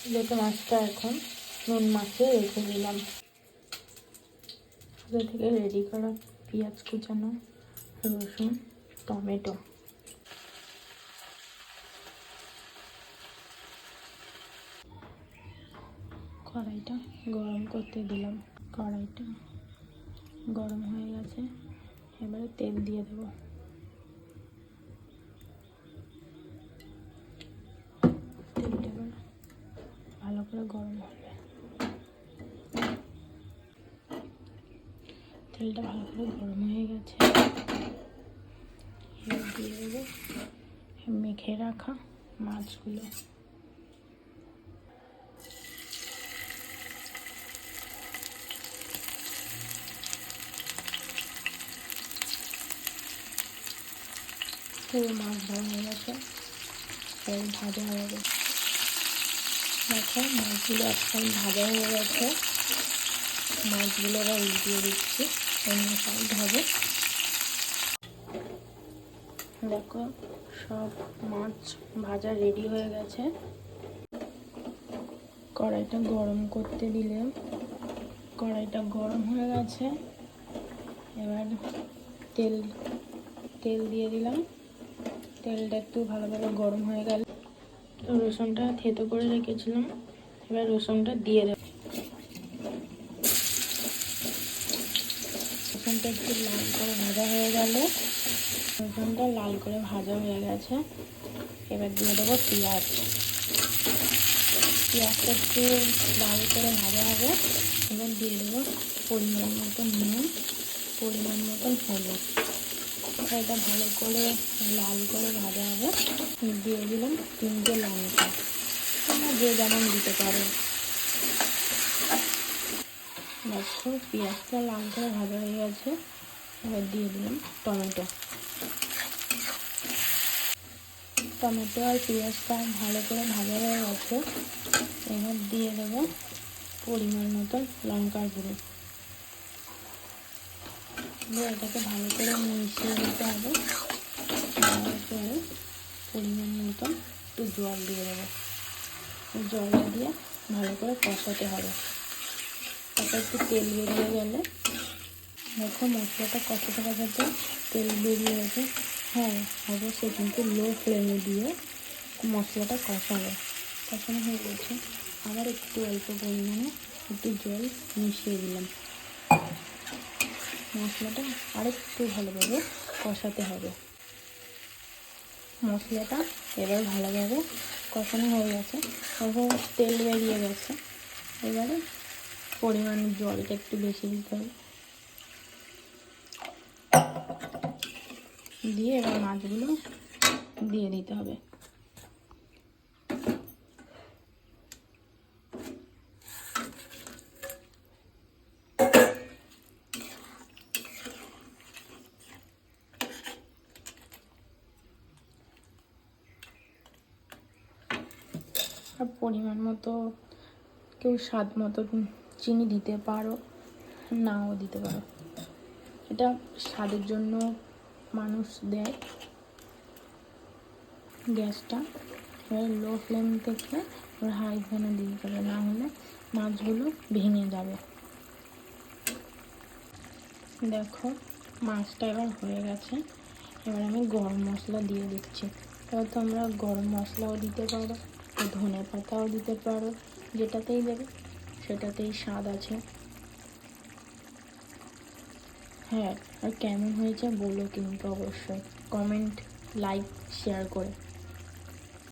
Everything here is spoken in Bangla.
লোটে মাছটা এখন নুন মাছে রেখে দিলাম। আগে থেকে রেডি করা পেঁয়াজ কুচানো, রসুন, টমেটো, কড়াইটা গরম করতে দিলাম। কড়াইটা গরম হয়ে গেছে, এবারে তেল দিয়ে দেবো। তেলটা এবার ভালো করে গরম হবে। তেলটা ভালো করে গরম হয়ে গেছে, এবার দিয়ে দেবো মেখে রাখা মাছগুলো। পুরো মাছ ভাজা হয়ে গেছে, এবার ভাজা হবে। দেখো মাছগুলো একদম ভাজা হয়ে গেছে, মাছগুলো এবার উল্টিয়ে দিচ্ছি, অন্য সাইড হবে। দেখো সব মাছ ভাজা রেডি হয়ে গেছে। কড়াইটা গরম করতে দিলে, কড়াইটা গরম হয়ে গেছে, এবার তেল দিয়ে দিলাম। তেলটা একটু ভালোভাবে গরম হয়ে গেল, রসুনটা থেতো করে রেখেছিলাম, এবার রসুনটা দিয়ে দেব। রসুনটা একটু লাল করে ভাজা হয়ে গেল, রসুনটা লাল করে ভাজা হয়ে গেছে, এবার দিয়ে দেবো পেঁয়াজ। পেঁয়াজটা একটু লাল করে ভাজা হবে, এবার দিয়ে দেবো পরিমাণ মতন নুন, পরিমাণ মতন হলুদ। এটা ভালো করে লাল করে ভাজা হবে। দিয়ে দিলাম 3টে লঙ্কা, তোমরা যে যেমন দিতে পারো। দেখো পেঁয়াজটা লাল করে ভাজা হয়ে গেছে, এবার দিয়ে দিলাম টমেটো। টমেটো আর পেঁয়াজটা ভালো করে ভাজা হয়ে গেছে, এবার দিয়ে দেবো পরিমাণ মতন লঙ্কার গুঁড়ো। এটাকে ভালো করে মিশিয়ে দিতে হবে। তারপরে পরিমাণ মতন একটু জল দিয়ে দেবো, জলটা দিয়ে ভালো করে কষাতে হবে। তারপর একটু তেল বেরিয়ে গেলে, দেখো মশলাটা কষাতে কষাতে তেল বেরিয়ে গেছে। হ্যাঁ অবশ্যই কিন্তু লো ফ্লেমে দিয়ে মশলাটা কষানো হয়ে গেছে। আবার একটু অল্প পরিমাণে একটু জল মিশিয়ে দিলাম। মশলাটা আরেকটু ভালোভাবে কষাতে হবে। মশলাটা এবার ভালোভাবে কষানো হয়ে গেছে, তখন তেল বেরিয়ে গেছে। এবারে পরিমাণ জলটা একটু বেশি দিতে হবে, দিয়ে এবার মাছগুলো দিয়ে দিতে হবে। আর পরিমাণ মতো কেউ স্বাদ মতো চিনি দিতে পারো, নাও দিতে পারো। এটা স্বাদের জন্য মানুষ দেয়। গ্যাসটা এবার লো ফ্লেম থেকে হাই ফ্লেমে দিতে হবে, না হলে মাছগুলো ভেঙে যাবে। দেখো মাছটা এবার হয়ে গেছে, এবার আমি গরম মশলা দিয়ে দিচ্ছি। এবার তোমরা গরম মশলাও দিতে পারো, ধনে পাতাও দিতে পারো, যেটাতেই দেবে সেটাতেই স্বাদ আছে। হ্যাঁ, আর কেমন হয়েছে বলো কিন্তু অবশ্যই কমেন্ট, লাইক, শেয়ার করে।